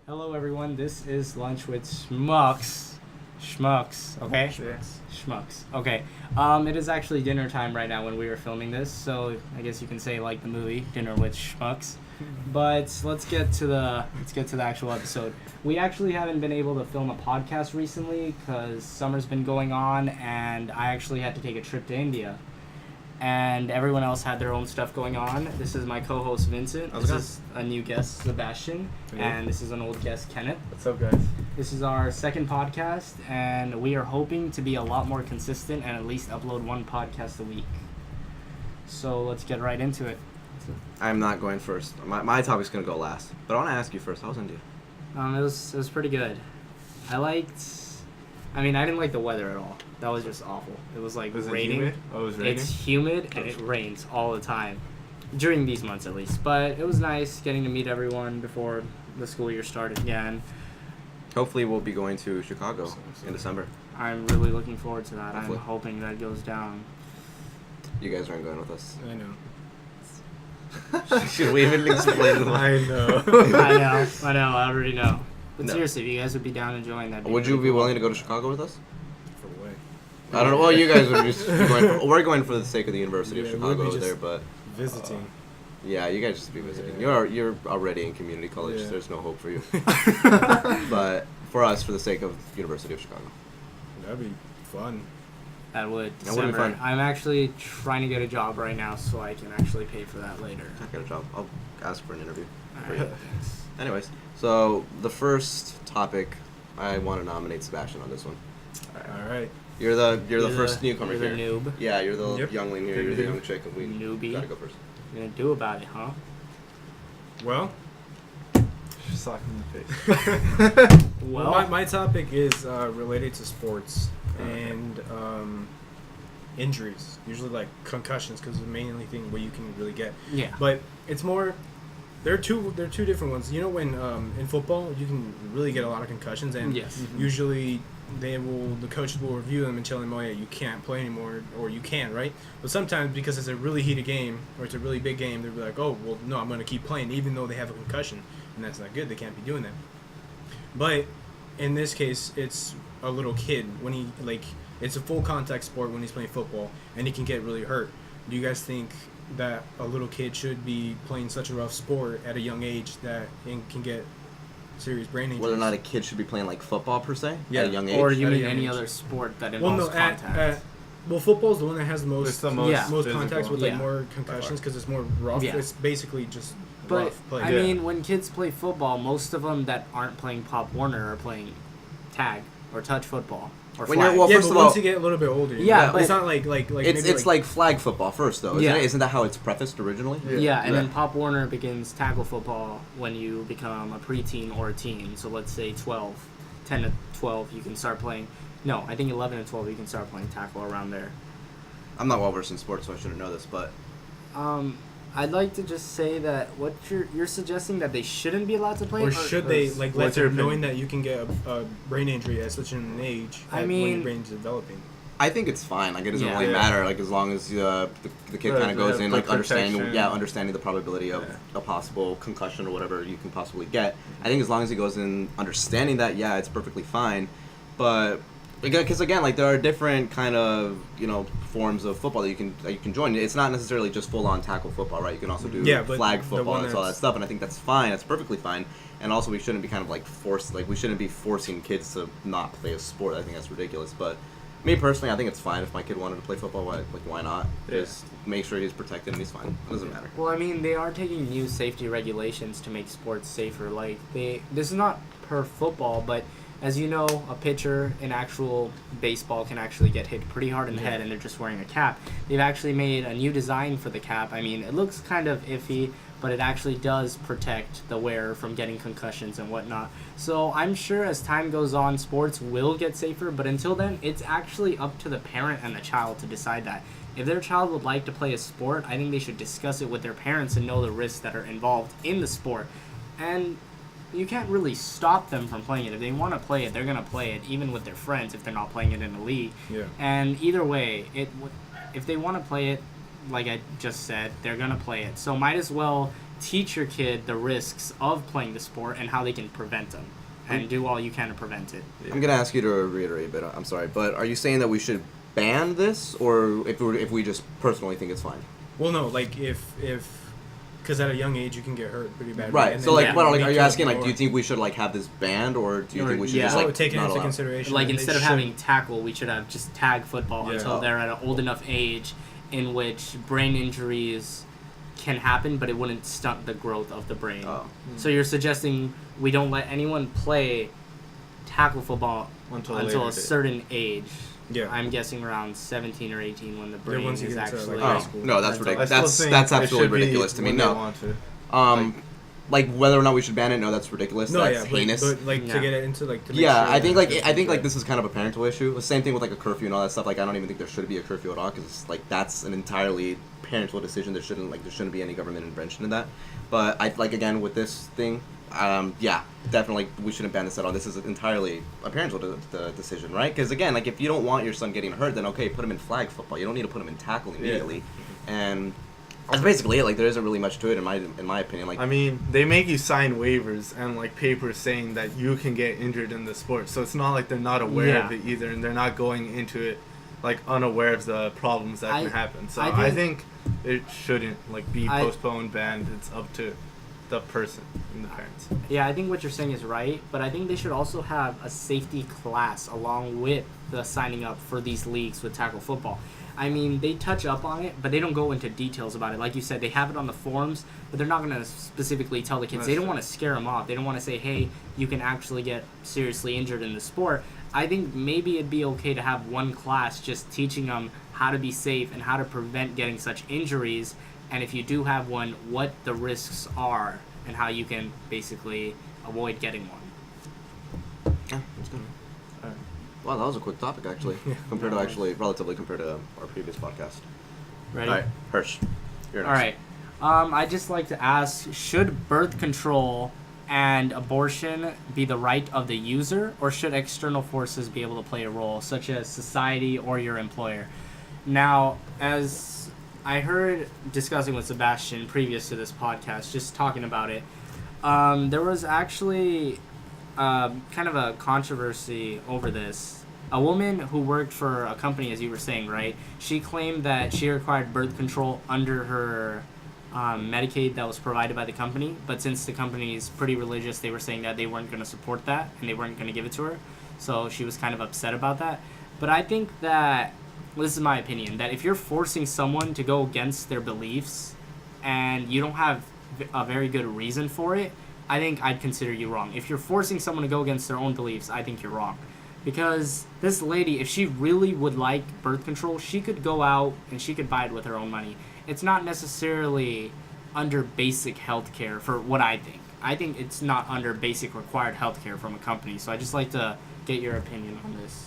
Hello, everyone. This is Lunch with Schmucks. Schmucks, okay? Yes. Schmucks. Okay. It is actually dinner time right now when we were filming this, so I guess you can say like the movie Dinner with Schmucks. But let's get to the actual episode. We actually haven't been able to film a podcast recently because summer's been going on, and I actually had to take a trip to India. And everyone else had their own stuff going on. This is my co-host Vincent. This is a new guest Sebastian, and this is an old guest Kenneth. What's up, guys? This is our second podcast, and we are hoping to be a lot more consistent and at least upload one podcast a week. So let's get right into it. I'm not going first. My topic's gonna go last, but I want to ask you first. How was India? It was pretty good. I didn't like the weather at all. That was just awful. It was like raining. Humid? Oh, it was raining? It's humid and it rains all the time. During these months at least. But it was nice getting to meet everyone before the school year started again. Hopefully, we'll be going to Chicago in December. I'm really looking forward to that. Hopefully. I'm hoping that goes down. You guys aren't going with us. I know. Should we even explain? I know. I know. I already know. But No. seriously, if you guys would be down and join, that'd be Would you really be cool. willing to go to Chicago with us? For what? I don't know. Well, you guys would just be going. We're going for the sake of the University Yeah, of we'd Chicago be over just there, but Visiting. yeah, you guys just be visiting. Yeah. You're already in community college. Yeah. There's no hope for you. But for us, for the sake of University of Chicago. That'd be fun. That would. That would be December. fun. I'm actually trying to get a job right now so I can actually pay for that later. I get a job. I'll ask for an interview. Alright, thanks. Anyways, so the first topic, I want to nominate Sebastian on this one. All right. You're the first newcomer you're here. the noob. Yeah, you're the Yep. youngling here. Good You're the noob. young chick, and we Newbie. gotta go first. You're gonna do about it, huh? Well, Just sock in the face. Well, my topic is related to sports and injuries. Usually like concussions, because the mainly thing what you can really get. yeah. But it's more. There are two different ones. You know, when in football you can really get a lot of concussions, and Yes. usually the coaches will review them and tell them, oh yeah, you can't play anymore, or you can, right? But sometimes because it's a really heated game or it's a really big game, they'll be like, oh well, no, I'm going to keep playing even though they have a concussion, and that's not good. They can't be doing that. But in this case, it's a little kid when it's a full contact sport when he's playing football, and he can get really hurt. Do you guys think that a little kid should be playing such a rough sport at a young age that it can get serious brain injuries? Whether or not a kid should be playing like football per se Yeah. at a young age. Or you At a mean young any age. other sport that well, involves no, contact? football's the one that has the most It's the most Yeah. most physical. contacts with like Yeah. more concussions because it's more rough. Yeah. It's basically just But rough play. I Yeah. mean, when kids play football, most of them that aren't playing Pop Warner are playing tag or touch football or When flag. you're- well, yeah, first but of once all- you get a little bit older, Yeah, it's but- not like It's maybe like flag football first though, isn't Yeah. it? Isn't that how it's prefaced originally? Yeah, and Yeah. then Pop Warner begins tackle football when you become a preteen or a teen. So let's say 10 to 12, you can start playing. No, I think 11 to 12, you can start playing tackle around there. I'm not well versed in sports, so I shouldn't know this, but I'd like to just say that what you're suggesting that they shouldn't be allowed to play, or should they What's like let your them knowing opinion? that you can get a brain injury at such an age? I when mean- your brain's developing. I think it's fine. Like it doesn't Yeah. really Yeah. matter. Like as long as the kid Right, kind of goes yeah, in the like understanding, protection. understanding the probability of Yeah. a possible concussion or whatever you can possibly get. I think as long as he goes in understanding that, yeah, it's perfectly fine. But because again, like there are different kind of forms of football that you can join. It's not necessarily just full on tackle football, right? You can also do Yeah, but flag the football one and all that that's- stuff, and I think that's fine. That's perfectly fine. And also, we shouldn't be kind of like forced. Like we shouldn't be forcing kids to not play a sport. I think that's ridiculous. But me personally, I think it's fine if my kid wanted to play football. Why not? Yeah. Just make sure he's protected and he's fine. It doesn't matter. Well, I mean, they are taking new safety regulations to make sports safer. Like this is not per football, but as you know, a pitcher in actual baseball can actually get hit pretty hard in the head, and they're just wearing a cap. They've actually made a new design for the cap. I mean, it looks kind of iffy, but it actually does protect the wearer from getting concussions and whatnot. So I'm sure as time goes on, sports will get safer, but until then, it's actually up to the parent and the child to decide that. If their child would like to play a sport, I think they should discuss it with their parents and know the risks that are involved in the sport. And you can't really stop them from playing it. If they want to play it, they're going to play it, even with their friends if they're not playing it in a league. Yeah. And either way, if they want to play it, like I just said, they're going to play it. So might as well teach your kid the risks of playing the sport and how they can prevent them, and do all you can to prevent it. I'm gonna ask you to reiterate, but I'm sorry. But are you saying that we should ban this, or if we just personally think it's fine? Well, no, like if because at a young age you can get hurt pretty bad. Right. And So then like, what, like, lead are you to asking like, more- do you think we should like have this banned, or do you Or- think we should yeah. just Oh, like take it not into allow? consideration. Like that they instead of should- having tackle, we should have just tag football Yeah. until they're at an old enough age in which brain injuries can happen, but it wouldn't stunt the growth of the brain. Oh. So you're suggesting we don't let anyone play tackle football Until until a later date. certain age. Yeah. I'm guessing around 17 or 18 when the brain once you is get into, actually. like, high Oh school. no, that's That's ridiculous. I still That's think that's it absolutely should be ridiculous to me. when they No. want to. Like whether or not we should ban it, no, that's ridiculous. No, That's yeah, heinous. but like Yeah. to get it into like. To make Yeah, sure I think that- like this is kind of a parental issue. The same thing with like a curfew and all that stuff. Like I don't even think there should be a curfew at all because like that's an entirely parental decision. There shouldn't be any government intervention in that. But I like again with this thing, yeah, definitely we shouldn't ban this at all. This is entirely a parental decision, right? Because again, like if you don't want your son getting hurt, then okay, put him in flag football. You don't need to put him in tackle immediately, and that's basically it. Like there isn't really much to it in my opinion. Like I mean, they make you sign waivers and like papers saying that you can get injured in the sport. So it's not like they're not aware of Yeah. it either, and they're not going into it like unaware of the problems that I- can happen. So I I think- think it shouldn't like be I- postponed, banned. It's up to the person and the parents. Yeah, I think what you're saying is right, but I think they should also have a safety class along with the signing up for these leagues with tackle football. I mean, they touch up on it, but they don't go into details about it. Like you said, they have it on the forums, but they're not going to specifically tell the kids. That's They don't true. want to scare them off. They don't want to say, hey, you can actually get seriously injured in the sport. I think maybe it'd be okay to have one class just teaching them how to be safe and how to prevent getting such injuries. And if you do have one, what the risks are and how you can basically avoid getting one. yeah, that's good. Alright. Wow, that was a quick topic actually, compared to relatively compared to our previous podcast. Ready? All right, Hirsch, you're All next. right. I'd just like to ask, should birth control and abortion be the right of the user, or should external forces be able to play a role, such as society or your employer? Now, as I heard discussing with Sebastian previous to this podcast, just talking about it, there was actually kind of a controversy over this. A woman who worked for a company, as you were saying, right? She claimed that she required birth control under her Medicaid that was provided by the company, but since the company is pretty religious, they were saying that they weren't going to support that and they weren't going to give it to her. So she was kind of upset about that. But I think that, well, this is my opinion, that if you're forcing someone to go against their beliefs and you don't have a very good reason for it, I think I'd consider you wrong. If you're forcing someone to go against their own beliefs, I think you're wrong. Because this lady, if she really would like birth control, she could go out and she could buy it with her own money. It's not necessarily under basic health care for what I think. I think it's not under basic required health care from a company. So I'd just like to get your opinion on this.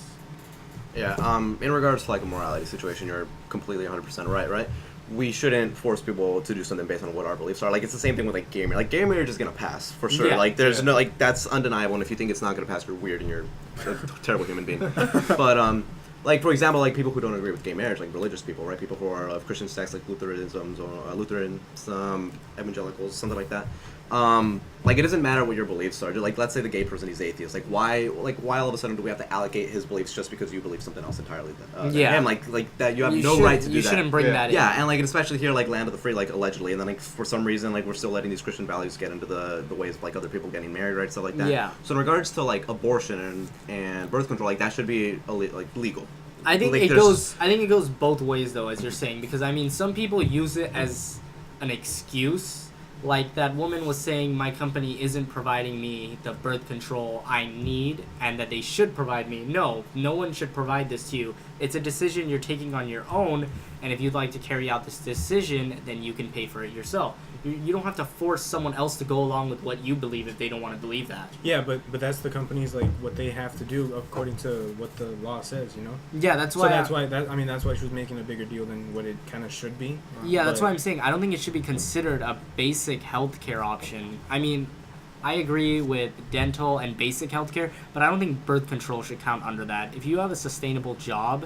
Yeah, in regards to like a morality situation, you're completely 100% right? We shouldn't force people to do something based on what our beliefs are. Like, it's the same thing with like gay marriage. Like, gay marriage is gonna pass for sure. Yeah. Like, there's no like that's undeniable. And if you think it's not gonna pass, you're weird and you're a terrible human being. But like for example, like people who don't agree with gay marriage, like religious people, right? People who are of Christian sects, like Lutherans or Lutherans, evangelicals, something like that. Like it doesn't matter what your beliefs are. Like let's say the gay person is atheist. Like why all of a sudden do we have to allocate his beliefs just because you believe something else entirely? Than Yeah. him? Like that you have no shouldn't- right to do you that. shouldn't bring Yeah. that in. Yeah, and like especially here, like land of the free, like allegedly, and then like for some reason, like we're still letting these Christian values get into the ways of like other people getting married, right, stuff like that. Yeah. So in regards to like abortion and birth control, like that should be like legal. I think Like, it there's- goes. I think it goes both ways, though, as you're saying, because I mean, some people use it as an excuse. Like that woman was saying, my company isn't providing me the birth control I need, and that they should provide me. No one should provide this to you. It's a decision you're taking on your own, and if you'd like to carry out this decision, then you can pay for it yourself. You don't have to force someone else to go along with what you believe if they don't want to believe that. Yeah, but that's the company's like what they have to do according to what the law says, you know. Yeah, that's So why. that's why that's why she was making a bigger deal than what it kind of should be. Yeah, that's But- why I'm saying I don't think it should be considered a basic healthcare option. I mean, I agree with dental and basic healthcare, but I don't think birth control should count under that. If you have a sustainable job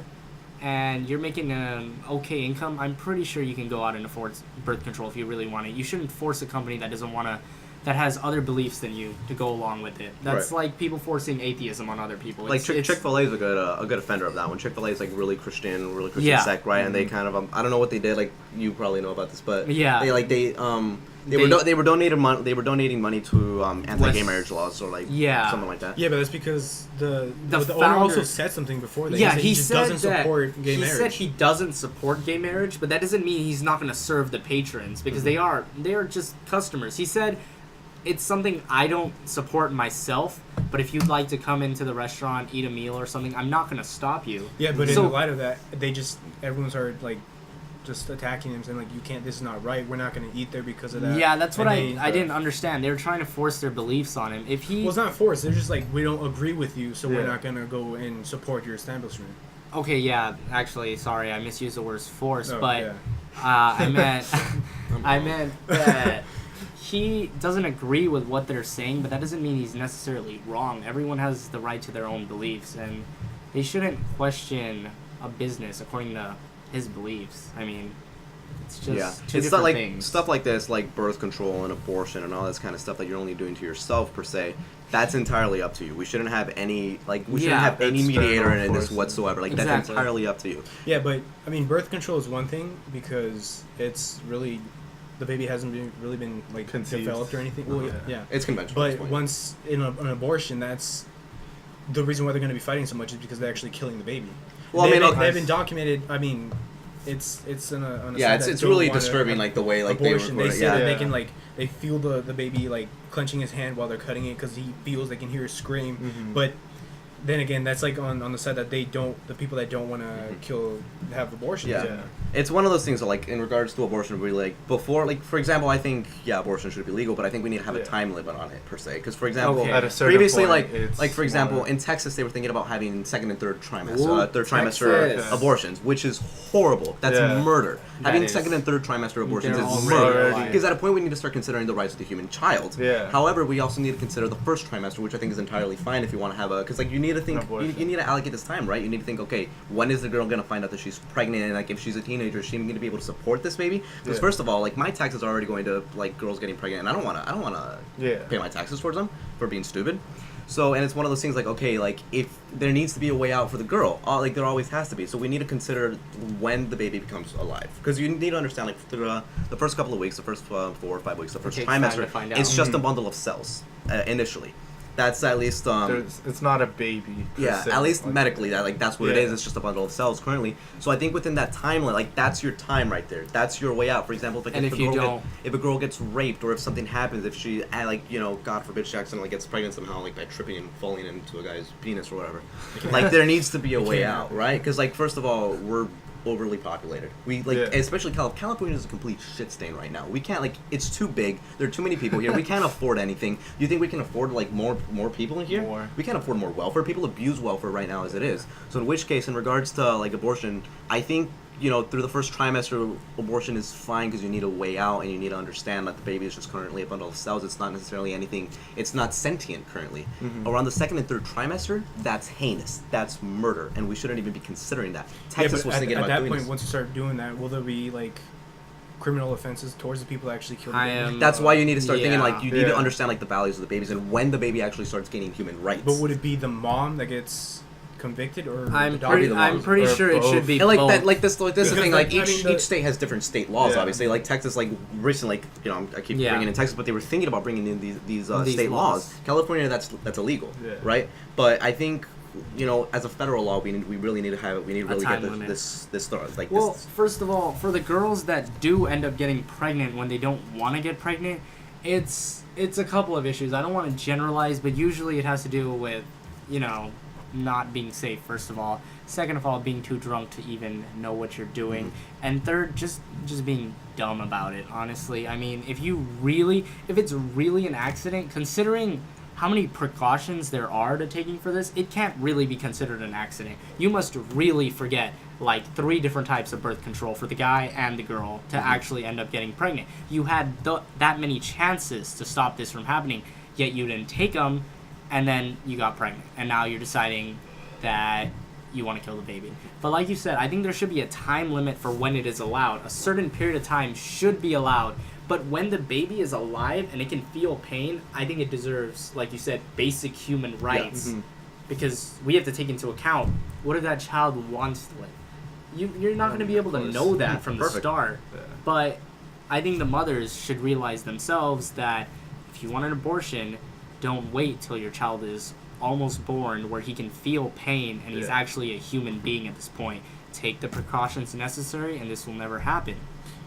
and you're making an okay income, I'm pretty sure you can go out and afford birth control if you really want it. You shouldn't force a company that doesn't want to, that has other beliefs than you, to go along with it. That's Right. like people forcing atheism on other people. Like It's- Chick-fil-A is a good offender of that one. Chick-fil-A is like really Christian Yeah. sect, right? And they kind of I don't know what they did. Like you probably know about this, but Yeah. they were donating money to anti-gay Was- marriage laws or like Yeah. something like that. Yeah, but that's because the The owner also founder- said something before that. Yeah, said he just said doesn't that support gay he marriage. said he doesn't support gay marriage, but that doesn't mean he's not going to serve the patrons because they are just customers. He said it's something I don't support myself, but if you'd like to come into the restaurant, eat a meal or something, I'm not going to stop you. Yeah, but So- in light of that, everyone started like just attacking him, saying like, "You can't. This is not right. We're not going to eat there because of that." Yeah, that's what And I didn't understand. They were trying to force their beliefs on him. If he Well, it's not forced. They're just like, we don't agree with you, so we're Yeah. not going to go and support your establishment. Okay, yeah, actually, sorry, I misused the word force, Oh, but yeah. I meant that he doesn't agree with what they're saying, but that doesn't mean he's necessarily wrong. Everyone has the right to their own beliefs, and they shouldn't question a business according to his beliefs. I mean, it's just Yeah, two it's different not like things. stuff like this, like birth control and abortion and all this kind of stuff that you're only doing to yourself per se. That's entirely up to you. We shouldn't have any shouldn't Yeah, have any external mediator in this forces. whatsoever. Like that's Exactly. entirely up to you. Yeah, but I mean, birth control is one thing because it's really the baby hasn't really been like Conceived. developed or anything. Well, yeah. It's conventional. at this But point. once in an abortion, that's the reason why they're going to be fighting so much is because they're actually killing the baby. Well, I mean, okay. they've been documented. I mean, it's on a yeah, side it's that don't really wanna disturbing, have like the way like abortion. they They record it. say Yeah. that they Yeah. can they feel the baby like clenching his hand while they're cutting it because he feels they can hear a scream. Mm-hmm. But then again, that's like on the side that the people that don't want to have abortions. Yeah. Yeah. It's one of those things that, like, in regards to abortion, we like before, like, for example, I think abortion should be legal, but I think we need to have a Yeah. time limit on it per se. Because, for example, Okay. At a certain previously, point, it's like for example, more- in Texas, they were thinking about having second and third trimester, Ooh, trimester Texas. abortions, which is horrible. That's Yeah. murder. That Having is- second and third trimester abortions They're is already murder. alive. Because at a point, we need to start considering the rights of the human child. Yeah. However, we also need to consider the first trimester, which I think is entirely fine if you want to have a, because like you need to think, Abortion. you need to allocate this time, right? You need to think, okay, when is the girl gonna find out that she's pregnant, and like if she's a teenager, is she gonna be able to support this baby? Because Yeah. first of all, like my taxes are already going to like girls getting pregnant, and I don't wanna Yeah. pay my taxes towards them for being stupid. So, and it's one of those things like, okay, like if there needs to be a way out for the girl, like there always has to be. So we need to consider when the baby becomes alive, because you need to understand like the first couple of weeks, the first 4 or 5 weeks, the first takes time trimester, to find out. it's just a Mhm. bundle of cells initially. That's at least It's not a baby. per yeah, se. at least Like, medically, that's what it Yeah. is. It's just a bundle of cells currently. So I think within that timeline, like that's your time right there. That's your way out. For example, And if you don't- if a girl gets raped or if something happens, if she God forbid she accidentally gets pregnant somehow, like by tripping and falling into a guy's penis or whatever, like there needs to be a way out, right? Because like first of all, we're overly populated. We like, Yeah. especially California is a complete shit stain right now. We can't it's too big. There are too many people here. We can't afford anything. You think we can afford like more people in here? More. We can't afford more welfare. People abuse welfare right now as it is. So in which case, in regards to like abortion, I think through the first trimester, abortion is fine because you need a way out and you need to understand that the baby is just currently a bundle of cells. It's not necessarily anything. It's not sentient currently. Mm-hmm. Around the second and third trimester, that's heinous. That's murder, and we shouldn't even be considering that. Yeah, Texas but was at thinking about that doing point, this. once you start doing that, will there be like criminal offenses towards the people that actually killed the I baby? am- That's why you need to start thinking Yeah. like you need to Yeah. understand like the values of the babies and when the baby actually starts gaining human rights. But would it be the mom that gets convicted or I'm the Probably pretty, the I'm moms. pretty Or sure it both. should be And like both. that, like this is the Because, thing. like, Like I each mean, each state has different state laws. Yeah. Obviously, like Texas, like recently, I keep Yeah. bringing in Texas, but they were thinking about bringing in these These state laws. laws. California, that's illegal, Yeah. right? But I think as a federal law, we really need to have we need to A really time get limit. this started. Like Well, this. first of all, for the girls that do end up getting pregnant when they don't want to get pregnant, it's a couple of issues. I don't want to generalize, but usually it has to do with, not being safe, first of all. Second of all, being too drunk to even know what you're doing. Mm-hmm. And third, just being dumb about it, honestly. I mean, if it's really an accident, considering how many precautions there are to taking for this, it can't really be considered an accident. You must really forget like 3 different types of birth control for the guy and the girl to actually end up getting pregnant. You had that many chances to stop this from happening, yet you didn't take them, and then you got pregnant. And now you're deciding that you want to kill the baby. But like you said, I think there should be a time limit for when it is allowed. A certain period of time should be allowed. But when the baby is alive and it can feel pain, I think it deserves, like you said, basic human rights. Because we have to take into account, what if that child wants to live? You're not going to be able to know that from the Perfect. start. Yeah. But I think the mothers should realize themselves that if you want an abortion, don't wait till your child is almost born where he can feel pain and he's Yeah. actually a human being at this point. Take the precautions necessary and this will never happen.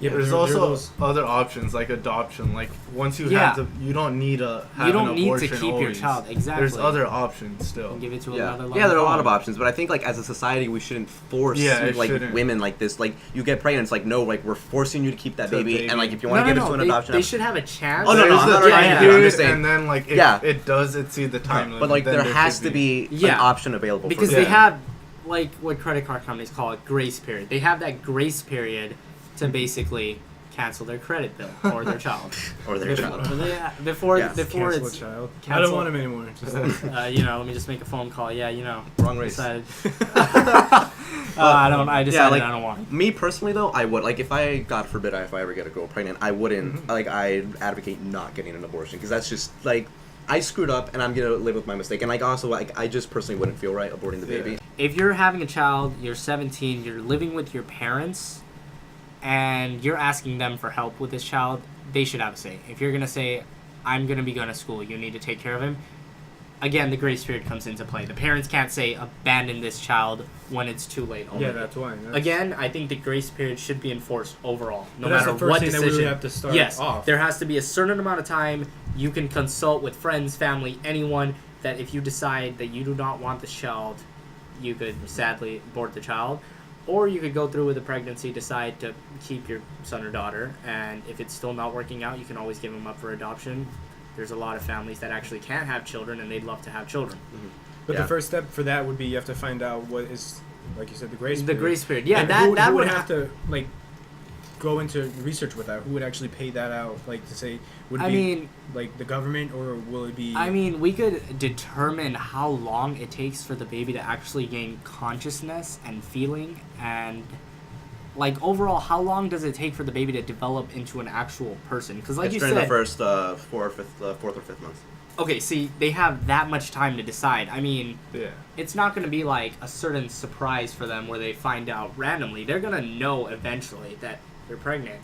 Yeah, There's there are also those- other options like adoption. Like once you Yeah. have you don't need to have You don't an need to abortion keep your always. child. Exactly. There's other options still. And give it to Yeah, another yeah, there are a lot loving of father. options, but I think like as a society we shouldn't force Yeah, it like shouldn't. women like this. Like you get pregnant, it's like no, like we're forcing you to keep that To baby, baby. and like if you No, want to no, give no. it to an they, adoption, they should have a chance. Oh, no, There's I'm the not time arguing that. I'm period, just saying- and then like if Yeah. it does exceed the time limit, but like then there has should to be Yeah. an option available Because for they Yeah. have, like what credit card companies call it, grace period. They have that grace period to basically cancel their credit bill or their child. or their child. Before Yes. before Cancel it's a child. I cancel- don't want him anymore. Just let me just make a phone call. Yeah, Wrong race. decided. I decided Yeah, like- I don't want it. Me personally though, I would like if I God forbid if I ever get a girl pregnant, I wouldn't like I advocate not getting an abortion because that's just like I screwed up and I'm gonna live with my mistake and like also like I just personally wouldn't feel right aborting the baby. If you're having a child, you're 17, you're living with your parents, and you're asking them for help with this child, they should have a say. If you're going to say, I'm going to be going to school, you need to take care of him, again, the grace period comes into play. The parents can't say, abandon this child when it's too late. yeah, already. that's why. Again, I think the grace period should be enforced overall, no But that's matter the first what thing that decision. we would have to start yes, off. there has to be a certain amount of time. You can consult with friends, family, anyone. That if you decide that you do not want the child, you could sadly abort the child, or you could go through with the pregnancy, decide to keep your son or daughter, and if it's still not working out, you can always give them up for adoption. There's a lot of families that actually can't have children, and they'd love to have children. But Yeah. the first step for that would be you have to find out what is, like you said, the grace The period. grace period, yeah, And that who would have to like go into research with that. Who would actually pay that out? Like to say, would it I be mean, like the government or will it be? we could determine how long it takes for the baby to actually gain consciousness and feeling, and like overall, how long does it take for the baby to develop into an actual person? Because like it's you during said, the first fourth or fifth month. okay, see, they have that much time to decide. I mean, Yeah. it's not going to be like a certain surprise for them where they find out randomly. They're going to know eventually that they're pregnant.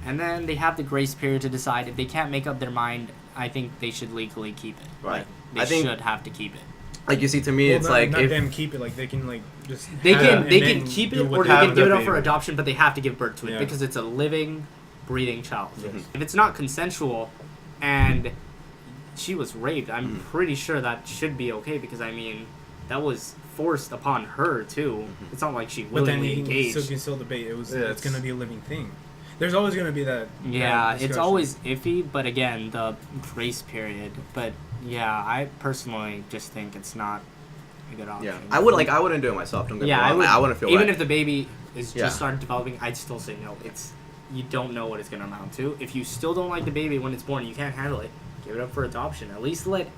And then they have the grace period to decide. If they can't make up their mind, I think they should legally keep it. Right. Like, they I think- should have to keep it. Like you see, to me, Well, it's not, like not if them keep it. Like they can like just They have can it they and can then keep do it what or they they have can do. give it the up for baby. adoption, but they have to give birth to it Yeah. because it's a living, breathing child. Mhm. If it's not consensual and she was raped, I'm Mhm. pretty sure that should be okay because I mean that was forced upon her too. It's not like she But then willingly you can engaged. still debate. It's Yes. gonna be a living thing. There's always gonna be that. Yeah, that it's discussion. always iffy, but again, the grace period. But yeah, I personally just think it's not a good option. yeah, I wouldn't do it myself. Don't get me Yeah, wrong. I wouldn't feel even right. if the baby is Yeah. just started developing, I'd still say no. It's you don't know what it's gonna amount to. If you still don't like the baby when it's born, you can't handle it. Give it up for adoption. At least let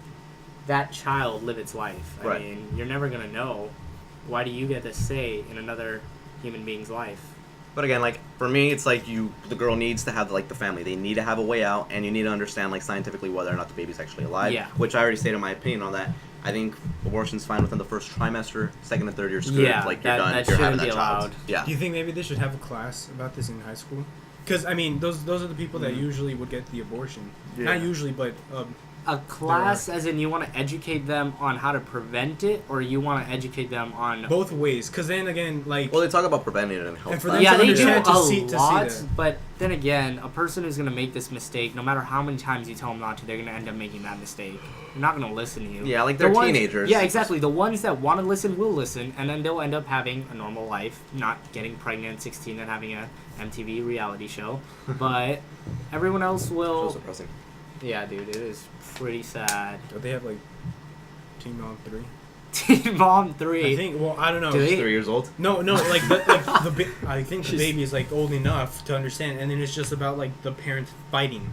that child live its life. I Right. mean, you're never gonna know. Why do you get to say in another human being's life? But again, like for me, it's like the girl needs to have like the family. They need to have a way out, and you need to understand like scientifically whether or not the baby's actually alive. Yeah. Which I already stated my opinion on that. I think abortion's fine within the first trimester. Second and third, you're screwed. Yeah, like you're that- done. that You're having shouldn't that be child. allowed. Yeah. Do you think maybe they should have a class about this in high school? Because I mean, those are the people that Mhm. usually would get the abortion. Yeah. Not usually, but A class, as in you want to educate them on how to prevent it, or you want to educate them on. both ways. Because then again, like Well, they talk about preventing it and health. And for them Yeah, to they do understand, a to see lot, that. but then again, a person who's gonna make this mistake, no matter how many times you tell them not to, they're gonna end up making that mistake. They're not gonna listen to you. Yeah, like The they're ones- teenagers. Yeah, exactly. The ones that want to listen will listen, and then they'll end up having a normal life, not getting pregnant at 16 and having a MTV reality show. But everyone else So will. depressing. Yeah, dude, it is pretty sad. don't they have like Teen Mom 3? Teen Mom 3. I think. Well, I don't know. Do they- 3 years old. No, like I think the She's- baby is like old enough to understand, and then it's just about like the parents fighting.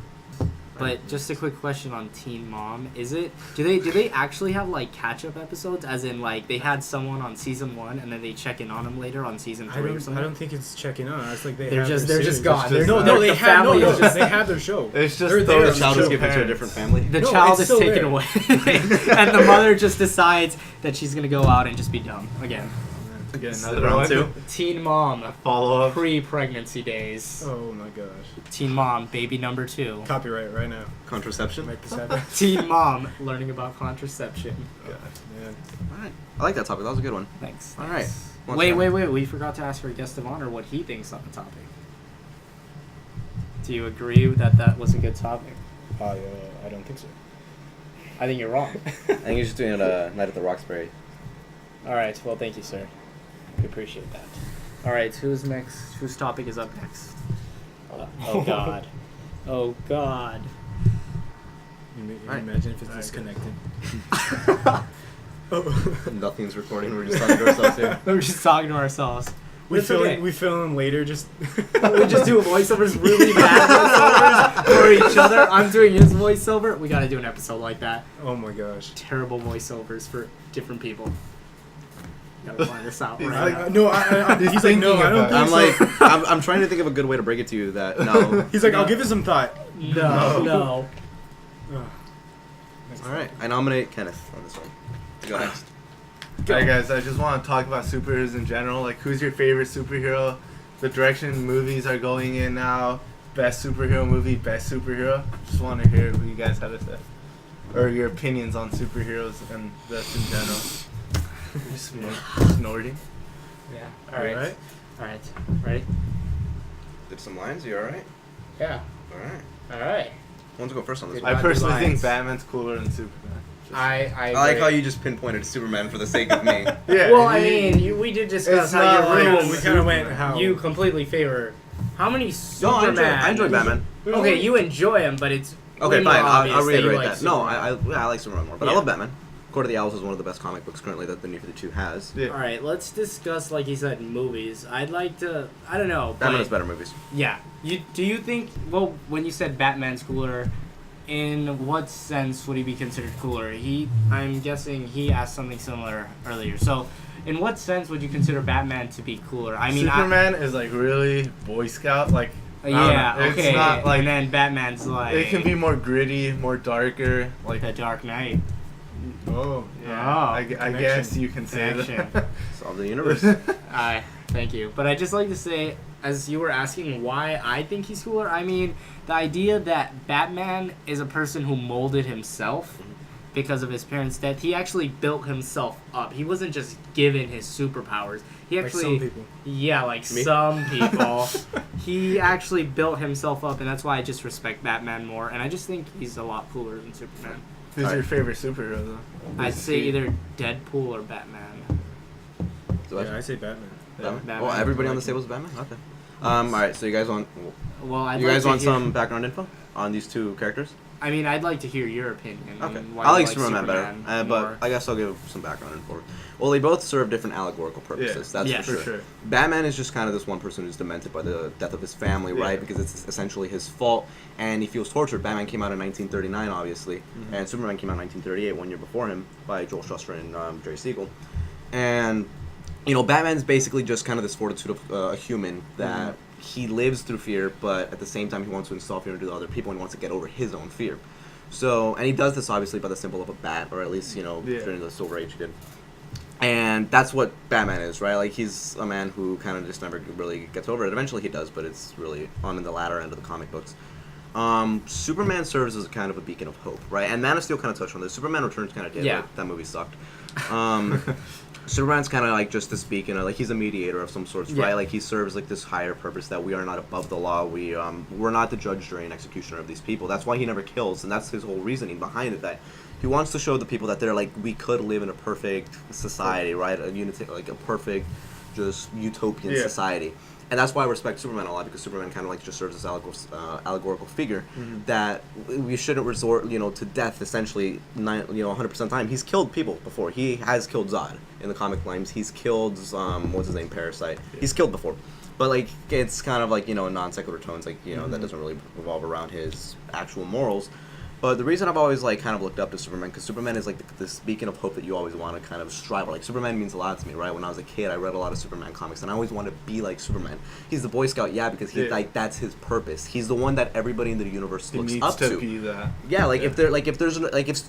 But just a quick question on Teen Mom: do they actually have like catch up episodes? As in, like they had someone on season 1 and then they check in on them later on season 3 or something. I don't think it's checking on. It's like They're have just their they're just series. gone. It's just- They're- No, the they have family no, is just they have their show. It's just They're those there. The child is two given to a parents. different family. the No, child it's is still taken there. away, and the mother just decides that she's gonna go out and just be dumb again. Again, Is another it round one. two? Teen Mom, Follow up. pre-pregnancy days. Oh my gosh. Teen Mom, baby number 2. Copyright right now. Contraception. Make this happen. Teen Mom, learning about contraception. Man. All right. I like that topic. That was a good one. Thanks. All right. thanks. What's Wait, that? wait. We forgot to ask our guest of honor what he thinks on the topic. Do you agree that that was a good topic? I don't think so. I think you're wrong. I think you're just doing it Night at the Roxbury. All right. Well, thank you, sir. We appreciate that. All right. Who's next? Whose topic is up next? Oh God. Oh God. You Right. imagine if it's Alright, disconnected. Nothing's recording. We're just talking to ourselves here. We're just talking to ourselves. We It's film okay. we film later. Just We just do voiceovers really bad voiceovers for each other. I'm doing his voiceover. We got to do an episode like that. Oh my gosh. Terrible voiceovers for different people. Gotta find this out He's right like, now. No, he's like, no, I don't thinking think I'm so. like, I'm trying to think of a good way to break it to you that no. He's like, No. I'll give it some thought. No. All right. I nominate Kenneth on this one. You go next. Alright guys, I just want to talk about superheroes in general. Like, who's your favorite superhero? The direction movies are going in now. Best superhero movie, best superhero. Just want to hear what you guys have to say. Or your opinions on superheroes and this in general. You're snorting. Yeah. All right. All right. Ready? Did some lines. You all right? Yeah. All right. All right. Who wants to go first on this Good. one? I personally think lines. Batman's cooler than Superman. Just- I I like agree. how you just pinpointed Superman for the sake of me. Yeah. Well, I he- mean, we did discuss It's how not your like room. we kind of went how You completely favor. How many No, Superman? I enjoy Batman. Okay, you enjoy him, but it's Okay, way more fine. obvious I'll that you reiterate like that. No, Superman. I like Superman more, but I Yeah. love Batman. Court of the Owls is one of the best comic books currently that the New 52 has. Yeah. All right, let's discuss, like you said, movies. I'd like to. I don't know. Batman but- has better movies. Yeah. Do you think? Well, when you said Batman's cooler, in what sense would he be considered cooler? I'm guessing he asked something similar earlier. So, in what sense would you consider Batman to be cooler? I mean, Superman is like really Boy Scout. Like, I don't yeah. know. Okay. It's not like and then Batman's like it can be more gritty, more darker. Like, The Dark Knight. Oh. yeah, Oh, I guess you can say Connection. that. Solve the universe. Thank you. But I just like to say, as you were asking why I think he's cooler, I mean, the idea that Batman is a person who molded himself because of his parents' death. He actually built himself up. He wasn't just given his superpowers. He Like actually, some people. yeah, like Me? some people. He actually built himself up, and that's why I just respect Batman more. And I just think he's a lot cooler than Superman. Who's Alright. your favorite superhero though? I'd say either Deadpool or Batman. So Yeah, I say Batman. Batman? Batman. Oh, everybody on the I like table is Batman? Okay. All right, so you guys want Well, I'd you like guys to want hear, some background info on these two characters? I mean, I'd like to hear your opinion. Okay. on why I you like Superman better, Superman but more. I guess I'll give some background info. Well, they both serve different allegorical purposes. That's Yeah. for sure. Batman is just kind of this one person who's demented by the death of his family, Yeah. right? Because it's essentially his fault, and he feels tortured. Batman came out in 1939, obviously, and Superman came out in 1938, 1 year before him, by Joel Shuster and Jerry Siegel. And, you know, Batman's basically just kind of this fortitude of a human that he lives through fear, but at the same time he wants to install fear into other people and he wants to get over his own fear. So, and he does this obviously by the symbol of a bat, or at least, you know, Yeah. during the Silver Age he did. And that's what Batman is, right? Like, he's a man who kind of just never really gets over it. Eventually he does, but it's really on the latter end of the comic books. Superman serves as kind of a beacon of hope, right? And Man of Steel kind of touched on this. Superman Returns kind of did, Yeah. but that movie sucked. Superman's kind of like just this beacon, like he's a mediator of some sorts, Yeah. right? Like he serves like this higher purpose that we are not above the law. We're not the judge, jury, and executioner of these people. That's why he never kills, and that's his whole reasoning behind it. That he wants to show the people that they're like we could live in a perfect society, right? A unity, like a perfect, just utopian Yeah. society. And that's why I respect Superman a lot, because Superman kind of like just serves as allegorical figure that we shouldn't resort, you know, to death. Essentially, 100% of the time, he's killed people before. He has killed Zod in the comic lines. He's killed what's his name, Parasite. He's killed before, but like it's kind of like, you know, non sequitur tones, like, you know, that doesn't really revolve around his actual morals. But the reason I've always like kind of looked up to Superman, because Superman is like the beacon of hope that you always want to kind of strive for. Like Superman means a lot to me, right? When I was a kid, I read a lot of Superman comics, and I always wanted to be like Superman. He's the Boy Scout, yeah, because he like that's his purpose. He's the one that everybody in the universe He looks needs up to be that. Yeah, like if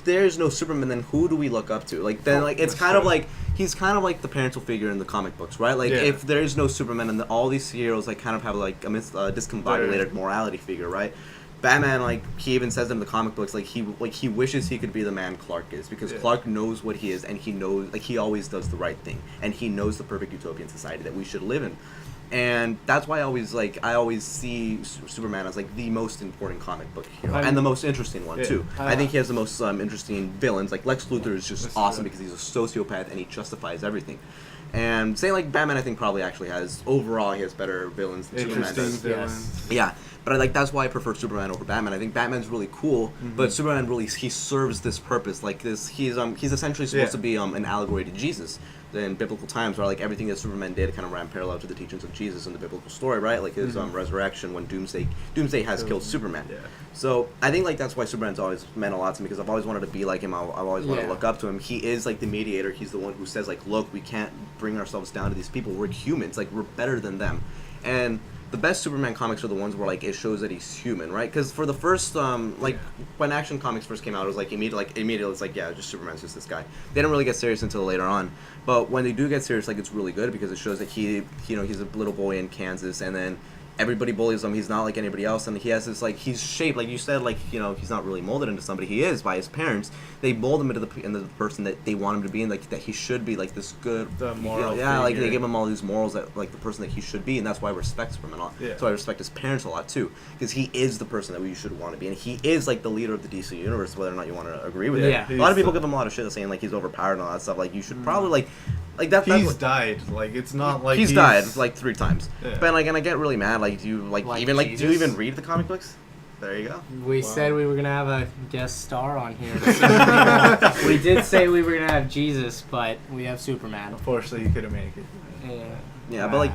there's no Superman, then who do we look up to? Like then like it's That's kind true. of like he's kind of like the parental figure in the comic books, right? Like Yeah. if there's no Superman, and all these heroes like kind of have like a discombobulated morality figure, right? Batman, like he even says in the comic books, like he wishes he could be the man Clark is, because Yeah. Clark knows what he is, and he knows, like, he always does the right thing, and he knows the perfect utopian society that we should live in. And that's why I always see Superman as like the most important comic book hero, and the most interesting one Yeah. too. I think he has the most interesting villains. Like Lex Luthor is just That's awesome true. because he's a sociopath and he justifies everything. And saying like Batman, I think probably actually has overall he has better villains than Superman Interesting does. villains. Yeah, but that's why I prefer Superman over Batman. I think Batman's really cool, but Superman really he serves this purpose. Like this, he's essentially supposed to be an allegory to Jesus in biblical times, where like everything that Superman did kind of ran parallel to the teachings of Jesus in the biblical story, right? Like his resurrection when Doomsday has killed Superman. Yeah. So I think like that's why Superman's always meant a lot to me, because I've always wanted to be like him. I've always wanted to Yeah. look up to him. He is like the mediator. He's the one who says like, look, we can't bring ourselves down to these people. We're humans. Like we're better than them. And the best Superman comics are the ones where like it shows that he's human, right? Because for the first when Action Comics first came out, it was like immediately it's like, yeah, just Superman's just this guy. They didn't really get serious until later on. But when they do get serious, like it's really good because it shows that he's a little boy in Kansas, and then everybody bullies him. He's not like anybody else, and he has this like he's shaped, like you said, like, you know, he's not really molded into somebody. He is by his parents. They mold him into the person that they want him to be, and like that he should be, like this good, The moral like they figure. give him all these morals that like the person that he should be, and that's why I respect Superman a lot. Yeah. So I respect his parents a lot too, because he is the person that we should want to be, and he is like the leader of the DC universe, whether or not you want to agree with Yeah. it. A lot of He's people the- give him a lot of shit saying like he's overpowered and all that stuff. Like you should probably like that. He's died. Like it's not like he's died like 3 times. Yeah. But like, and I get really mad. Like, do you Like do you Jesus? even read the comic books? There you go. We Wow. said we were gonna have a guest star on here. We did say we were gonna have Jesus, but we have Superman. Unfortunately, you couldn't make it. Yeah. Yeah, but like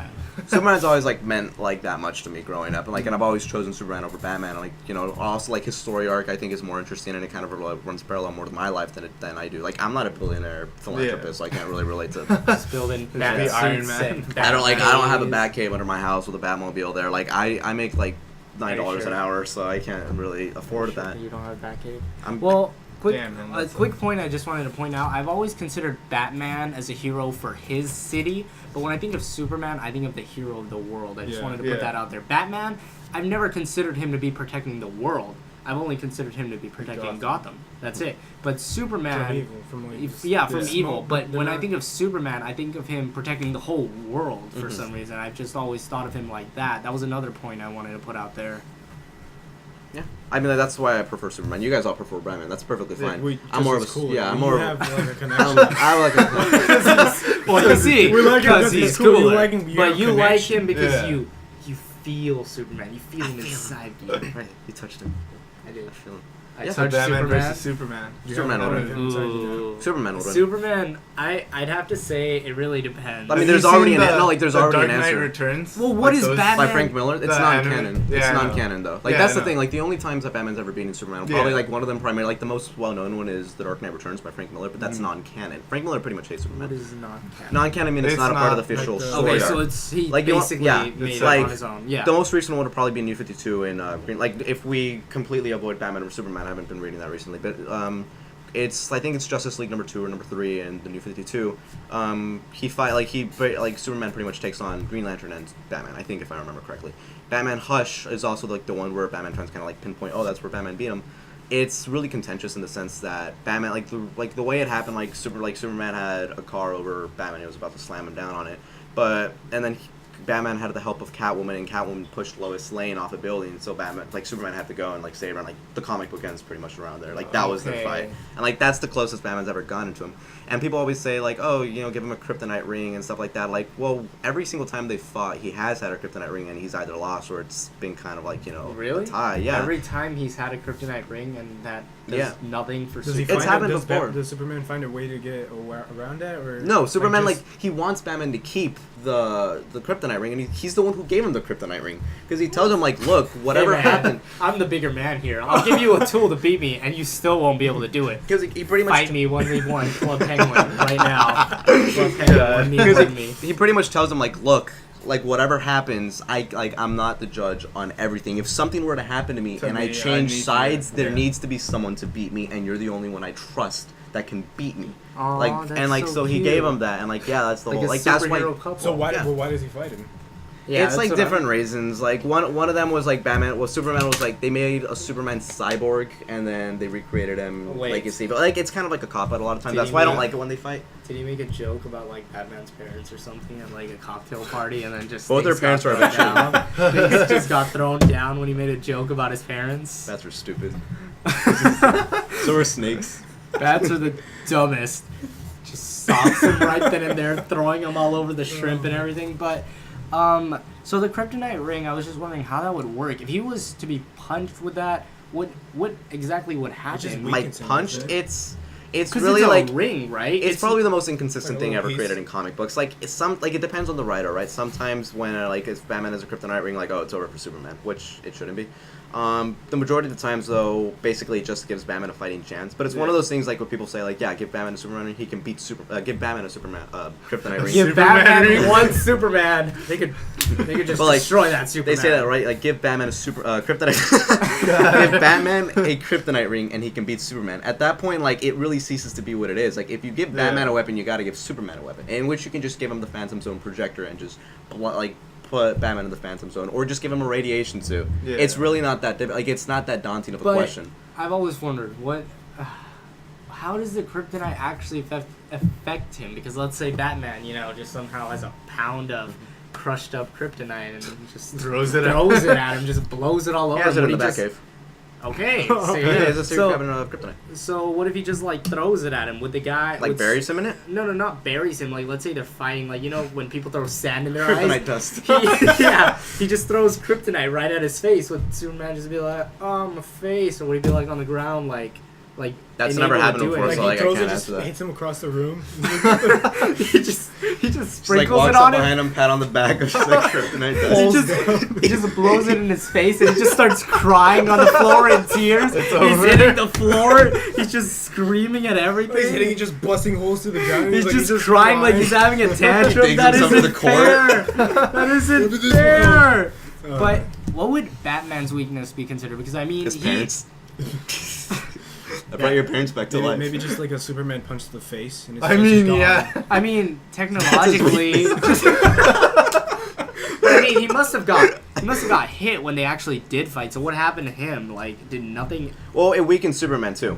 Superman's always like meant like that much to me growing up, and like, and I've always chosen Superman over Batman. And, like, you know, also like his story arc I think is more interesting, and it kind of runs parallel more to my life than I do. Like I'm not a billionaire philanthropist, so I can't really relate to. Just building Be bat Iron suits Man. and I don't have a Batmobiles. Batcave under my house with a Batmobile there. Like I make like $9 sure? an hour, so I can't really afford that. You don't have a Batcave. I'm Well, quick, Damn, man, a that's quick point I just wanted to point out. I've always considered Batman as a hero for his city, but when I think of Superman, I think of the hero of the world. I just Yeah. wanted to put Yeah. that out there. Batman, I've never considered him to be protecting the world. I've only considered him to be protecting Gotham. That's it. But Superman, From evil, from like from the evil. smoke, But the when I dark- think of Superman, I think of him protecting the whole world for Mhm. some reason. I've just always thought of him like that. That was another point I wanted to put out there. Yeah, I mean that's why I prefer Superman. You guys all prefer Batman. That's perfectly Yeah, fine. we- I'm more of a just cool. yeah. I'm You more of have a. like a I'm, connection. I like a. Well, you see, We like him because because he's he's cool. You cooler. like him, you but have you like connection. him because Yeah. you feel Superman. You feel him feel him. inside you. Right, you touched him. I do. I feel him. I Yeah. touched Batman Superman. versus Superman. You Superman have would connection inside you. Ooh. Superman would win. Superman, I'd have to say it really depends. I mean, Have there's you already seen an- no, like, there's the already Dark an Knight answer. Returns? Well, what Like is those- Batman? By Frank Miller, it's The non-canon. anime- It's yeah, I know. non-canon though. Like Yeah, that's I the know. thing. Like the only times that Batman's ever beaten Superman, probably Yeah. like one of them primarily, like the most well-known one is The Dark Knight Returns by Frank Miller, but that's non-canon. Frank Miller pretty much hates Superman. What is non-canon? Non-canon means it's It's not a part of the not, official like, the- story Okay, arc. so it's he Like, you want- basically yeah, made it's it like on his own. Yeah. The most recent one would probably be New 52 in Green. Like if we completely avoid Batman or Superman, I haven't been reading that recently, but I think it's Justice League number 2 or number 3 in the New 52. Superman pretty much takes on Green Lantern and Batman. I think if I remember correctly, Batman Hush is also like the one where Batman tries to kind of like pinpoint, oh, that's where Batman beat him. It's really contentious in the sense that Batman, like the way it happened, like Superman had a car over Batman, he was about to slam him down on it, and then Batman had the help of Catwoman, and Catwoman pushed Lois Lane off a building, so Superman had to go and like save her, and like the comic book ends pretty much around there. Like that was their Okay. fight, and like that's the closest Batman's ever gotten to him. And people always say like, oh, you know, give him a kryptonite ring and stuff like that. Like, well, every single time they fought, he has had a kryptonite ring, and he's either lost or it's been kind of like, you know, Really? a tie. Yeah. Every time he's had a kryptonite ring, and that does Yeah. nothing for Does he Superman. It's find happened does before. Does Superman find a way to get around that, or No, Superman just- he wants Batman to keep the kryptonite kryptonite ring, and he's the one who gave him the kryptonite ring because he tells him like, look, whatever Hey, man, happened, I'm the bigger man here. I'll give you a tool to beat me, and you still won't be able to do it. because he pretty much Fight me 1v1 Club Penguin right now. Club Penguin, 1v1 me. he pretty much tells him like, look, like whatever happens, I'm not the judge on everything. If something were to happen to me To and me, I I change need sides, to- there yeah. needs to be someone to beat me, and you're the only one I trust that can beat me. Aw, Like that's and like so he cute. gave him that, and like yeah, that's the Like whole a like that's why. superhero couple. So why? Yeah. Well, why does he fight him? Yeah, It's that's like what different reasons. Like one of them was like Batman. Well, Superman was like they made a Superman cyborg and then they recreated him Wait. like it's like it's kind of like a cop out a lot of times. Did That's he why I don't make- like it when they fight. Did he make a joke about like Batman's parents or something at like a cocktail party and then just Both their things got parents thrown were down? Things just got thrown down when he made a joke about his parents. Bats were stupid. So were snakes. Bats are the dumbest. Just socks him right then and there, throwing him all over the shrimp and everything. But, so the kryptonite ring, I was just wondering how that would work. If he was to be punched with that, what exactly would just happen? weak- Like Weakens him, punched, isn't it? it's 'Cause really it's a like ring, right? it's probably the most inconsistent Like a thing little ever piece. created in comic books. Like it's it depends on the writer, right? Sometimes when like if Batman has a kryptonite ring, like oh it's over for Superman, which it shouldn't be. The majority of the times though, basically it just gives Batman a fighting chance. But it's one of those things like when people say like yeah, give Batman a Superman ring, he can beat give Batman a Superman kryptonite ring. Give Superman Batman ring. one Superman. They could just But, like, destroy that Superman. They say that right, like give Batman a kryptonite. Give Batman a kryptonite ring, and he can beat Superman. At that point, like it really ceases to be what it is. Like if you give Batman a weapon, you got to give Superman a weapon, in which you can just give him the Phantom Zone projector and just put Batman in the Phantom Zone, or just give him a radiation suit. Yeah. It's really not that like it's not that daunting of a But question. I've always wondered how does the kryptonite actually affect him? Because let's say Batman, just somehow has a pound of crushed up kryptonite and just Throws it throws it at him, just blows it all over. He has it him. in the Would he Batcave. Okay, Yeah, so, it's a secret so, cabinet of kryptonite. so what if he just like throws it at him? Would the guy Like buries him in it. No, not buries him. Like let's say they're fighting. Like when people throw sand in their Kryptonite eyes. dust. He just throws kryptonite right at his face. Would Superman just be like, "Oh, my face," or would he be like on the ground, like That's unable never to happened do before, Like so anything? like he I throws can't it, just answer that. hits him across the room. he just Just like sprinkles walks it up on him. behind him, pat on the back, just like kryptonite He dust. he just blows it in his face and he just starts crying on the floor in tears. He's over. hitting the floor. He's just screaming at He's hitting, everything. just busting holes through the ground. He's like, just crying like he's having a tantrum. Digs That himself to isn't the court. fair. That isn't What did this fair. Uh, But what would Batman's weakness be considered? Because I mean, His parents. I brought your parents back to life. maybe just like a Superman punch to the face. And his I face is mean, gone. yeah. I mean, technologically. But I mean, he must have got hit when they actually did fight. So what happened to him? Like, did nothing? Well, it weakens Superman too,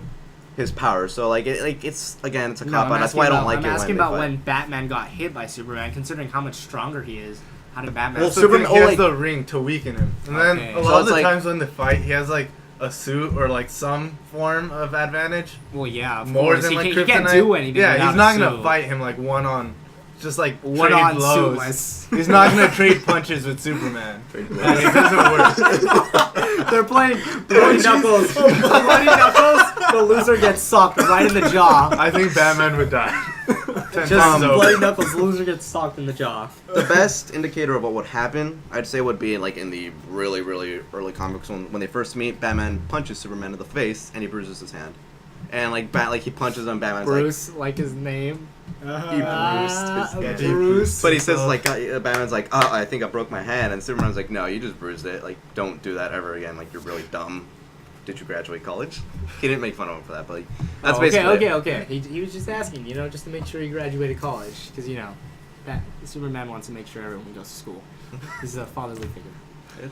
his powers. So it's again, it's a cop out. That's why I don't like I'm it asking when about they fight. when Batman got hit by Superman, considering how much stronger he is. How did Batman? Well, That's the Superman- thing, he oh, has like- the ring to weaken him. And Okay. then a So lot of it's the like- times when they fight, he has like a suit or like some form of advantage. Well, yeah, of More course. than he like can't, kryptonite. he can't do anything. Yeah, without he's not a gonna suit. fight him like one on, just like One trade on blows. suitless. He's not gonna trade punches with Superman. Like, it doesn't work. They're playing Bloody Knuckles. Bloody Knuckles. The loser gets socked right in the jaw. I think Batman would die. 10 Just times over. Bloody Knuckles. Loser gets socked in the jaw. The best indicator of what would happen, I'd say, would be like in the really, really early comics when they first meet. Batman punches Superman in the face and he bruises his hand, and like he punches him. Batman's Bruce, like his name. he bruised his head. Bruce. but he says like Batman's like, oh, I think I broke my hand, and Superman's like, no, you just bruised it. Like, don't do that ever again. Like, you're really dumb. Did you graduate college? He didn't make fun of him for that, but like, that's basically it. Okay. He was just asking, just to make sure he graduated college, because that Superman wants to make sure everyone goes to school. He's a fatherly figure.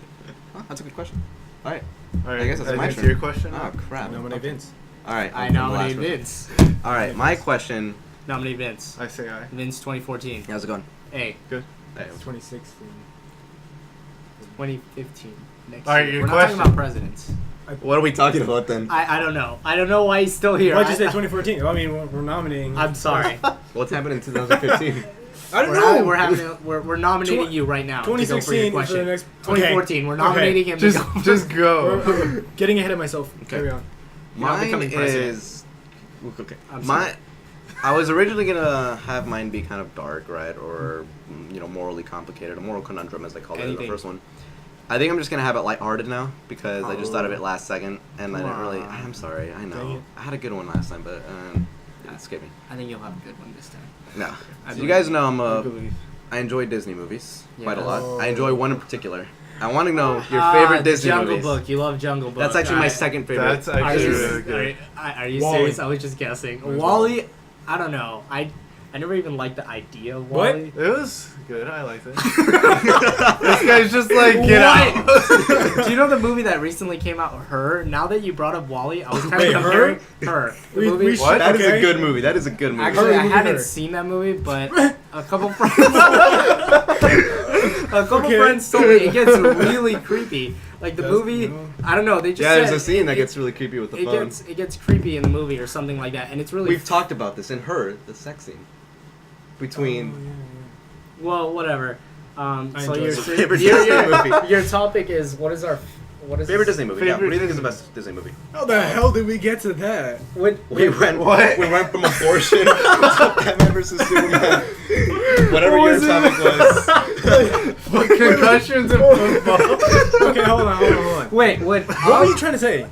Oh, that's a good question. All right. All right, I guess that's my it's turn. your question. Oh now? crap. Nominate Vince. All right. I I'm the nominate last person. Vince. All right, my question. Nominate Vince. I say aye. Vince 2014. How's it going? A. Good. Hey, It's 2016. 2015. Next All right, year. your We're not question. talking about presidents. what are we talking about then? I don't know. I don't know why he's still here. Why'd you say 2014? I mean, we're nominating. I'm sorry. What's happened in 2015? I don't We're, know. we're nominating Tw- you right now. to go for your 2016 is question. the next. 2014. We're nominating him. Just, to go. just go. We're getting ahead of myself. Okay. Carry on. You're not Mine becoming president. is okay. I'm My I was originally gonna have mine be kind of dark, right, or morally complicated, a moral conundrum as they called it in Anything. the first one. I think I'm just gonna have it lighthearted now because I just thought of it last second, and I didn't really. Wow. I'm sorry, I Dang know it. I had a good one last time, but it escaped me. I think you'll have a good one this time. No, I so you believe guys you. know I enjoy Disney movies quite a Yes. lot. I enjoy one in particular. I want to know your favorite Disney Jungle movies. Book. You love Jungle Book. That's actually my Alright. second favorite. That's Are actually you, really good. are you Wall-E. serious? I was just guessing. Where's Wally, I don't know. I never even liked the idea of What? Wally. It was good. I liked it. This guy's just like, get out. Do you know the movie that recently came out? Her. Now that you brought up Wally, I was kind Wait, of comparing her. The We- movie. we What? That is Okay. a good movie. That is a good movie. Actually, I Movie haven't Her. seen that movie, but a couple friends, Okay. friends told me it gets really creepy. Like the Does- movie, no. I don't know. They just yeah, there's said a scene that it- gets really creepy with the it phone. gets creepy in the movie or something like that, and it's really We've talked about this in Her, the sex scene between. well, whatever. I So enjoyed your it. Favorite Disney movie. your topic is what is our Favorite Disney movie. Yeah. What Favorite do you think is the best Disney movie? How the hell did we get to that? What, We went. What? We went from abortion to Batman versus Superman. Whatever What your was it? topic was. Concussions and football. Okay, hold on. wait, what? What were you trying to say?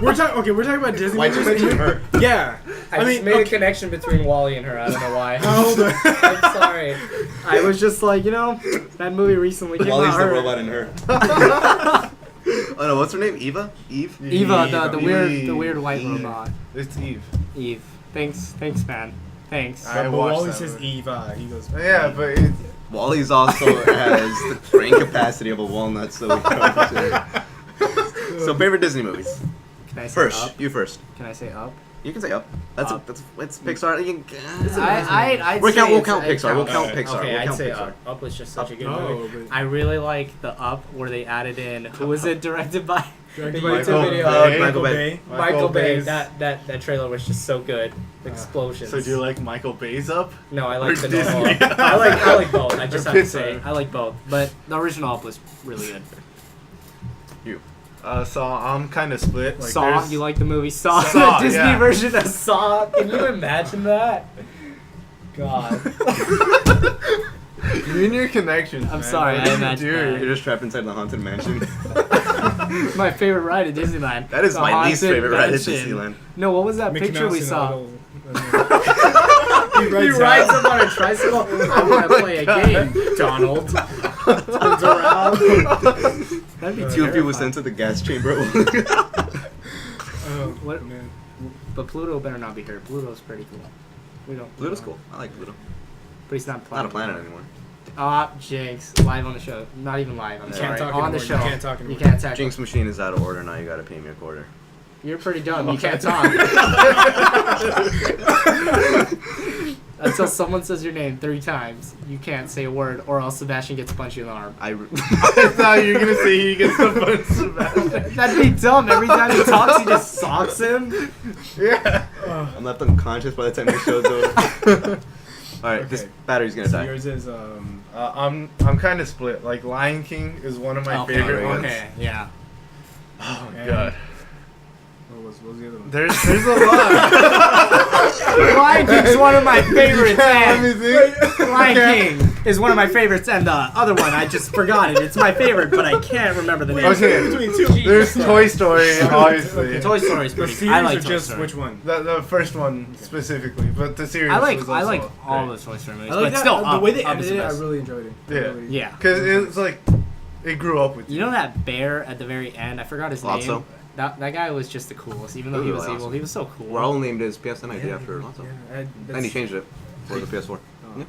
We're talking about Disney Why'd you movies. mention Her? Yeah. I just made a okay. connection between Wally and her. I don't know why. Hold on. I'm sorry. I was just like, that movie recently came Wally's out. the Her- robot in Her. Oh no, what's her name? Eva? Eve? Eva, the Eve. weird white Eve. robot. It's Eve. Eve. Thanks, man. Thanks. I But watched Wally that says movie. Eva. He goes. Yeah, but it's, Wally's also has the brain capacity of a walnut, so we So favorite Disney movies. Can I say First, up? you first. Can I say up? You can say up. That's Up. it's Pixar. You can, I'd we'll say count. We'll it's- count it Pixar. We'll count counts. Pixar. Okay, We'll I'd count say Pixar. up. Up was just such a good No, movie. but- I really like the Up where they added in. Who was it directed by? Directed The by YouTube video. Michael Bay. Michael Bay. Bay's- That trailer was just so good. Explosions. So do you like Michael Bay's Up? No, I like Or the Disney? normal. I like both. I just Or have to Pixar? say I like both. But the original Up was really good. So I'm kind of split. Like, Saw. there's- You like the movie Saw? Saw, the Disney yeah. version of Saw. Can you imagine that? God. You and your connections. I'm man. sorry, What I do you imagine do? that. You're just trapped inside the haunted mansion. My favorite ride at Disneyland. That is The my least Haunted favorite ride at Mansion. Disneyland. No, what was that Mickey picture Mouse we and saw? all He rides up on a tricycle. I'm gonna play a game, Donald. Turns around. That'd be Two people terrifying. was sent to the gas chamber. Oh, What- man. But Pluto better not be here. Pluto's pretty cool. We don't. Pluto's cool. I like Pluto. But he's not Not a planet anymore. Jinx, live on the show. Not even live. I'm You sorry. can't talk on the anymore. show. You can't talk anymore. You can't talk. Jinx machine is out of order now. You gotta pay me a quarter. You're pretty dumb. You can't talk. Until someone says your name 3 times, you can't say a word, or else Sebastian gets punched in the arm. I. I thought you were gonna say he gets the bunch of That'd be dumb. Every time he talks, he just socks him. Yeah. I'm left unconscious by the time the show's over. All right, this Okay. battery's gonna So die. yours is I'm kind of split. Like Lion King is one of my Okay, favorite ones. okay, yeah. Oh my And- god. what was the other one? There's a lot. Lion King's one of my favorites. Let me And think. Lion King is one of my favorites, and the other one I just forgot it. It's my favorite, but I can't remember the name. Okay. Between two. There's Toy Story, obviously. Toy Story's The pretty. series I like or Toy just Story. which one? The first one specifically, but the series. I like was all also the Toy Story movies, I like but that, still, the Up- way they Up is edited the it, I best. really enjoyed it. Yeah. Really. Yeah. Because it's like it grew up with you. You know that bear at the very end? I forgot his Lotso? name. That guy was just the coolest, even though he Ooh, was Lotso. evil. He was so cool. Raul named his PSN ID after Lotso. Yeah, And he changed it for the PS4. Oh. Yeah.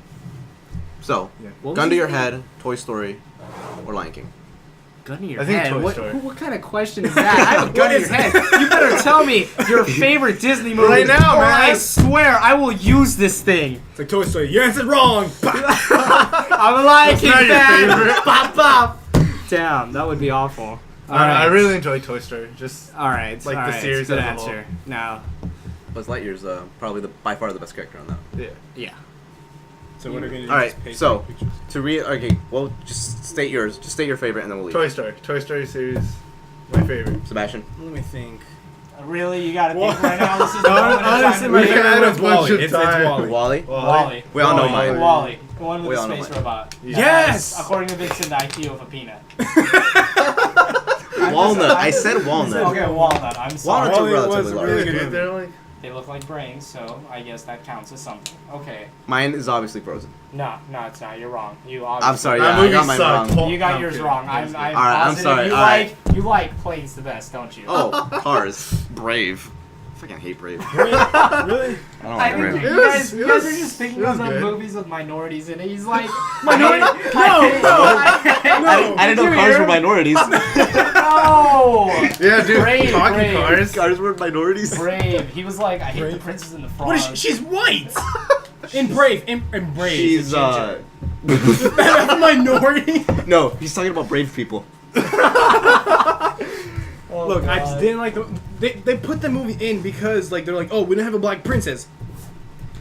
So, Yeah. What was gun to his your name? head, Toy Story, or Lion King. Gun to your I think head. Toy What, Story. what kind of question is that? I have a gun to your head. You better tell me your favorite Disney movie Right now, or man. I swear I will use this thing. It's like Toy Story. You answered wrong. I'm a Lion King not your fan. favorite. Pop, pop. Damn, that would be awful. I really enjoy Toy Story. Just All right. like all the right, series Good as a answer. Now, Buzz Lightyear's probably by far the best character on that. yeah. yeah. So what are we gonna do? All right, Just paste so pictures? okay, well, just state yours. Just state your favorite, and then we'll leave. Toy Story. Toy Story series, my favorite. Sebastian. Let me think. Really? You gotta think Well, right now? This is the moment in time honestly, to my We pick? favorite had a one's bunch Wally. of It's time. Wally. Wally? Wally. We all know mine. Wally. The one with We the all know space mine. robot. Yes! According to Vincent, the IQ of a peanut. Walnut. I said walnut. Okay, walnut. I'm sorry. Walnuts are Wally relatively was large. really Yeah, good dude, movie. they're like They look like brains, so I guess that counts as something. Okay. Mine is obviously Frozen. No, it's not. You're wrong. You obviously. I'm sorry, That yeah, I movie got mine sucked. wrong. You got I'm yours kidding. wrong. I'm I'm kidding. All right, I'm positive sorry, you all like you like planes the best, don't you? Oh, Cars. Brave. I fucking hate Brave. Really? I don't I like think Brave. you It guys, was- you it guys was- are just thinking it was of good. movies with minorities in it. He's like Minority? I didn't know cars were minorities. No. yeah, dude. Brave, talking Brave. cars. Cars were minorities. Brave. He was like, I hate the Brave. princess and the frog. What is she? She's white. In Brave. In Brave. She's minority. no, he's talking about brave people. Oh, Look, I God. just didn't like the. They put the movie in because like they're like, oh, we don't have a black princess.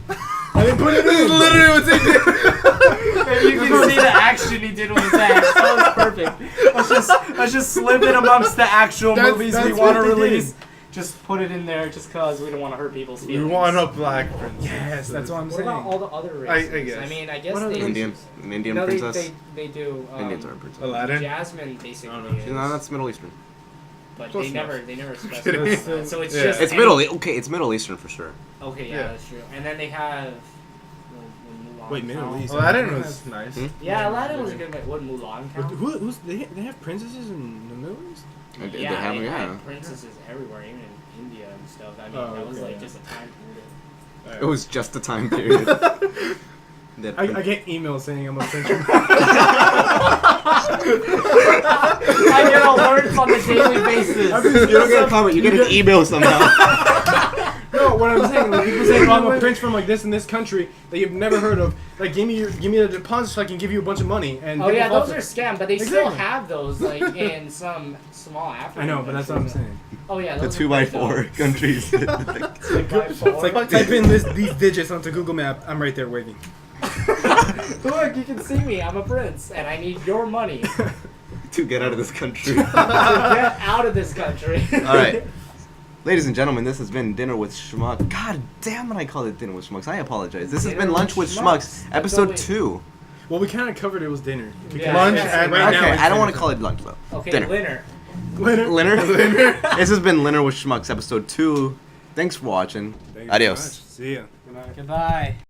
And they put it This is in. literally what they did. You can see the action he did with his hands. That was perfect. Let's just slip it amongst the actual movies we that's want to what they did. release. Just put it in there, just cause we don't want to hurt people's We feelings. want a black princess. Yes, that's what I'm What saying. about all the other I races? guess. mean, I guess What other they. Indian, an Indian No, princess. they do. Indians are a princess. Aladdin. Jasmine basically Oh, no. is, No, that's Middle Eastern. but Close they enough. never specify kidding. that. So it's Yeah. just It's it's Middle Eastern for sure. Okay, yeah, Yeah. that's true. And then they have. Mulan Wait, Middle count? East. Aladdin was nice. Hmm? Yeah, Aladdin was a good. Would Mulan count? Who's they have princesses in the Middle East? They Yeah, have, they yeah. had princesses everywhere, even in India and stuff. I mean, Oh, that was okay, like yeah. just a time period. It was just a time period. That I get emails saying I'm a Frenchman. I get alerts on a daily basis. you don't get a comment, you get an email somehow. No, what I'm saying, like people say, oh, I'm a prince from like this and this country that you've never heard of. Like, give me the deposit so I can give you a bunch of money. And Oh people yeah, fall those for are it. scams, but they still Exactly. have those like in some small African. I know, but that's what I'm countries. saying. Oh yeah, The those 2x4 countries. 2x4. It's like type in these digits onto Google Map. I'm right there waving. Look, you can see me. I'm a prince, and I need your money to to get out of this country. get out of this country. All right. Ladies and gentlemen, this has been Dinner with Schmuck. God damn it, I called it Dinner with Schmucks. I apologize. This has Dinner been with Lunch with Schmucks. Schmucks, That's episode always- 2. Well, we kind of covered it was dinner. Yeah, Lunch yeah. and Right now Okay, it's I don't want dinner to call it lunch though. Okay, Dinner. winner. Dinner. Linner? This has been Linner with Schmucks, episode 2. Thanks for watching. Thank you so Adios. much. See ya. Goodbye.